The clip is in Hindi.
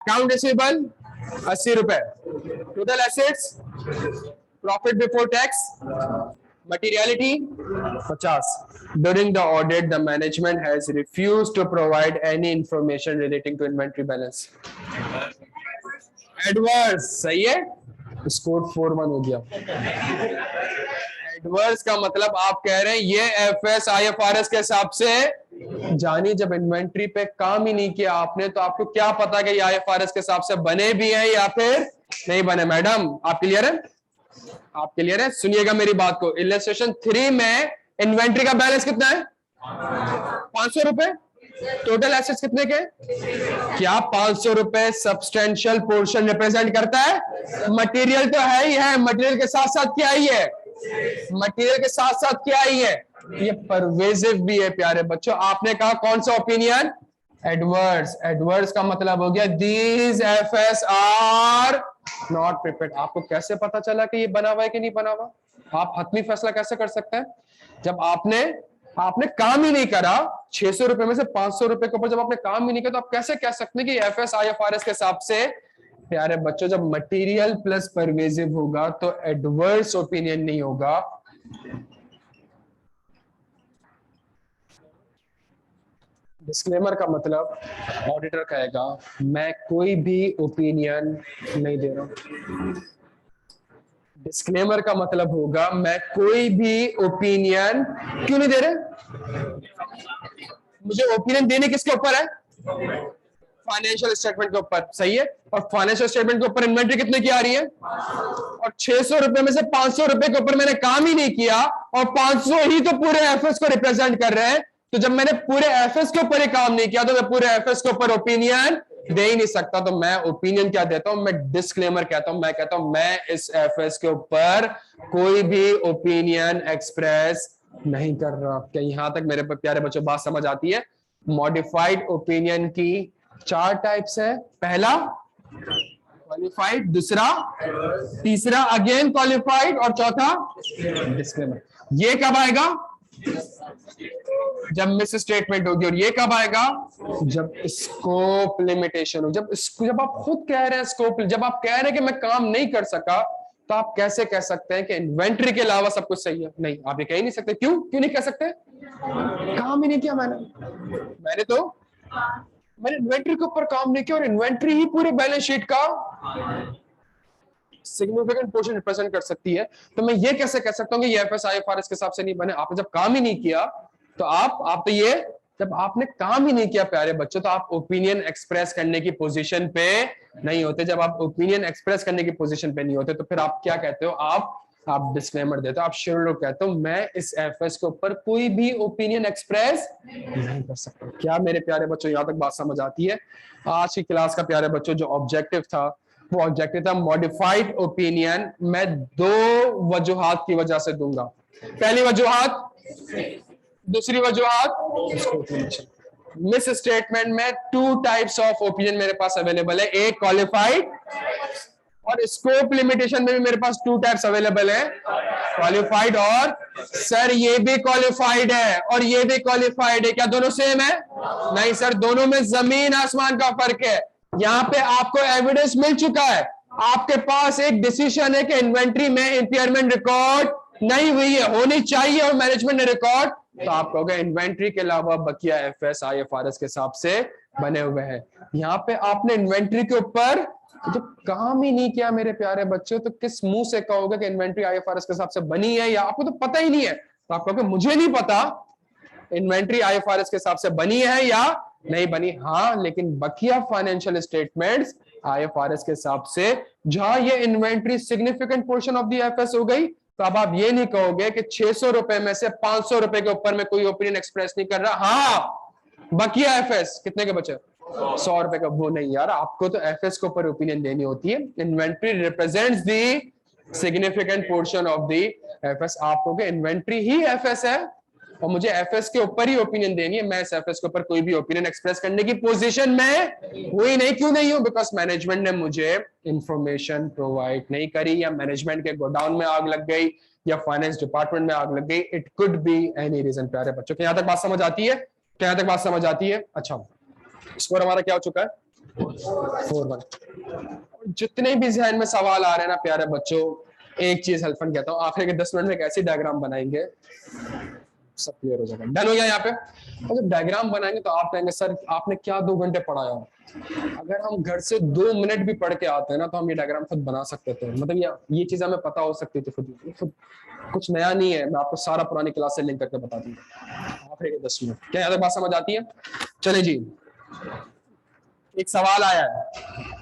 अकाउंट रिसीवेबल 80 रुपए, total assets, profit before tax, materiality 50. During the audit, the management has refused to provide any information relating to inventory balance. Adverse सही है, स्कोर 4-1 हो गया। एडवर्स का मतलब आप कह रहे हैं ये एफएस आईएफआरएस के हिसाब से जानी, जब इन्वेंट्री पे काम ही नहीं किया आपने तो आपको क्या पता कि ये आईएफआरएस के हिसाब से बने भी हैं या फिर नहीं बने। मैडम आप क्लियर है? आप क्लियर है? सुनिएगा मेरी बात को। इलस्ट्रेशन 3 में इन्वेंट्री का बैलेंस कितना है? 500 रुपए। टोटल एसेट्स कितने के? क्या 500 रुपए सब्सटेंशियल पोर्शन रिप्रेजेंट करता है? मटेरियल तो है ही है, मटेरियल के साथ साथ क्या ही है? मटेरियल के साथ साथ क्या ही है? ये परवेजिव भी है प्यारे बच्चों। आपने कहा कौन सा ओपिनियन? एडवर्स। एडवर्स का मतलब हो गया these FS are not prepared. आपको कैसे पता चला कि ये बना हुआ है कि नहीं बना हुआ? आप हतमी फैसला कैसे कर सकते हैं जब आपने काम ही नहीं करा? 600 रुपए में से 500 रुपए के ऊपर जब आपने काम ही नहीं किया तो आप कैसे कह सकते हैं कि एफएस आईएफआरएस के हिसाब से? प्यारे बच्चों, जब मटेरियल प्लस परवेजिव होगा तो एडवर्स ओपिनियन नहीं होगा। डिस्क्लेमर का मतलब ऑडिटर कहेगा मैं कोई भी ओपिनियन नहीं दे रहा। डिस्क्लेमर का मतलब होगा मैं कोई भी ओपिनियन क्यों नहीं दे रहे? मुझे ओपिनियन देने किसके ऊपर है? फाइनेंशियल स्टेटमेंट के ऊपर। सही है। और फाइनेंशियल स्टेटमेंट के ऊपर इन्वेंट्री कितने की आ रही है? और 600 रुपए में से 500 रुपए के ऊपर मैंने काम ही नहीं किया और 500 ही तो पूरे एफएस को रिप्रेजेंट कर रहे हैं। तो जब मैंने पूरे एफएस के ऊपर ही काम नहीं किया तो मैं पूरे एफएस के ऊपर ओपिनियन दे ही नहीं सकता। तो मैं ओपिनियन क्या देता हूं? मैं डिस्क्लेमर कहता हूं। मैं कहता हूं मैं इस एफएस के ऊपर कोई भी ओपिनियन एक्सप्रेस नहीं कर रहा। क्या यहां तक मेरे प्यारे बच्चों बात समझ आती है? मॉडिफाइड ओपिनियन की 4 टाइप्स है। पहला क्वालिफाइड, दूसरा, तीसरा अगेन क्वालिफाइड और चौथा डिस्क्लेमर। ये कब आएगा? जब मिस स्टेटमेंट होगी। और ये कब आएगा? जब स्कोप लिमिटेशन हो। जब आप खुद कह रहे हैं स्कोप, जब आप कह रहे हैं कि मैं काम नहीं कर सका तो आप कैसे कह सकते हैं कि इन्वेंट्री के अलावा सब कुछ सही है? नहीं, आप ये कह ही नहीं सकते। क्यों नहीं कह सकते? काम ही नहीं किया मैंने इन्वेंट्री के ऊपर काम नहीं किया और इन्वेंट्री ही पूरे बैलेंस शीट का सिग्निफिकेंट पोर्शन रिप्रेजेंट कर सकती है। तो मैं ये कैसे कह सकता हूं कि ये एफएस आईएफआरएस के हिसाब से नहीं बने? आपने जब काम ही नहीं किया तो आप तो ये, जब आपने काम ही नहीं किया प्यारे बच्चों तो आप ओपिनियन एक्सप्रेस करने की पोजीशन पे नहीं होते। जब आप ओपिनियन एक्सप्रेस करने की पोजीशन पे नहीं होते तो फिर आप क्या कहते हो? आप डिस्क्लेमर देते हो। आप शुरू कहते हो मैं इस एफएस के ऊपर कोई भी ओपिनियन एक्सप्रेस नहीं कर सकता। क्या मेरे प्यारे बच्चों यहां तक बात समझ आती है? आज की क्लास का प्यारे बच्चों जो ऑब्जेक्टिव था वो ऑब्जेक्टिव था मॉडिफाइड ओपिनियन मैं 2 वजूहात की वजह से दूंगा। पहली वजूहात, दूसरी वजूहात मिस स्टेटमेंट में 2 टाइप्स ऑफ ओपिनियन मेरे पास अवेलेबल है। एक क्वालिफाइड और स्कोप लिमिटेशन में भी मेरे पास 2 टाइप्स अवेलेबल है, क्वालिफाइड और सर ये भी क्वालिफाइड है और ये भी क्वालिफाइड है। क्या दोनों सेम है? नहीं सर, दोनों में जमीन आसमान का फर्क है। यहाँ पे आपको एविडेंस मिल चुका है, आपके पास एक डिसीजन है कि इन्वेंट्री में इंपेयरमेंट रिकॉर्ड नहीं हुई है, होनी चाहिए और मैनेजमेंट ने रिकॉर्ड, तो आप कहोगे इन्वेंट्री के अलावा बकिया एफएस आईएफआरएस के हिसाब से बने हुए हैं। यहाँ पे आपने इन्वेंट्री के ऊपर जब काम ही नहीं किया मेरे प्यारे बच्चों तो किस मुंह से कहोगे कि इन्वेंट्री आईएफआरएस के हिसाब से बनी है? या आपको तो पता ही नहीं है तो आप कहोगे मुझे नहीं पता इन्वेंट्री आईएफआरएस के हिसाब से बनी है या नहीं बनी। हाँ, लेकिन बकिया फाइनेंशियल स्टेटमेंट्स आईएफआरएस के हिसाब से जहां ये inventory significant portion of the FS हो गई तो अब आप ये नहीं कहोगे कि 600 रुपए में से 500 रुपए के ऊपर में कोई ओपिनियन एक्सप्रेस नहीं कर रहा। हाँ, बकिया एफएस कितने के बचे? 100 रुपए का। वो नहीं यार, आपको तो एफएस के ऊपर ओपिनियन देनी होती है। Inventory represents the significant portion of the FS. आप कहोगे इन्वेंट्री ही एफएस है और मुझे एफएस के ऊपर ही ओपिनियन देनी है, मैं इस एफएस के ऊपर कोई भी ओपिनियन एक्सप्रेस करने की पोजीशन में हुई नहीं। क्यों नहीं हूं? बिकॉज मैनेजमेंट ने मुझे इंफॉर्मेशन प्रोवाइड नहीं करी, या मैनेजमेंट के गोडाउन में आग लग गई, या फाइनेंस डिपार्टमेंट में आग लग गई। It could be any reason. प्यारे बच्चों, क्या यहां तक बात समझ आती है? क्या यहां तक बात समझ आती है? अच्छा, स्कोर हमारा क्या हो चुका है? 4 1। जितने भी जहन में सवाल आ रहे हैं ना प्यारे बच्चों, एक चीज हेल्पन कहता हूँ, आखिर के 10 मिनट में एक ऐसी डायग्राम बनाएंगे सब क्लियर हो जाएगा। डन हो गया यहाँ पे। और जब डायग्राम बनाएंगे तो आप कहेंगे सर आपने क्या 2 घंटे पढ़ाया। अगर हम घर से 2 मिनट भी पढ़ के आते हैं ना तो हम ये डायग्राम खुद बना सकते थे, मतलब ये चीज हमें पता हो सकती थी खुद कुछ नया नहीं है। मैं आपको सारा पुरानी क्लास से लिंक करके बता दूंगा आखिर के 10 मिनट। क्या याद बात समझ आती है? चले जी, एक सवाल आया है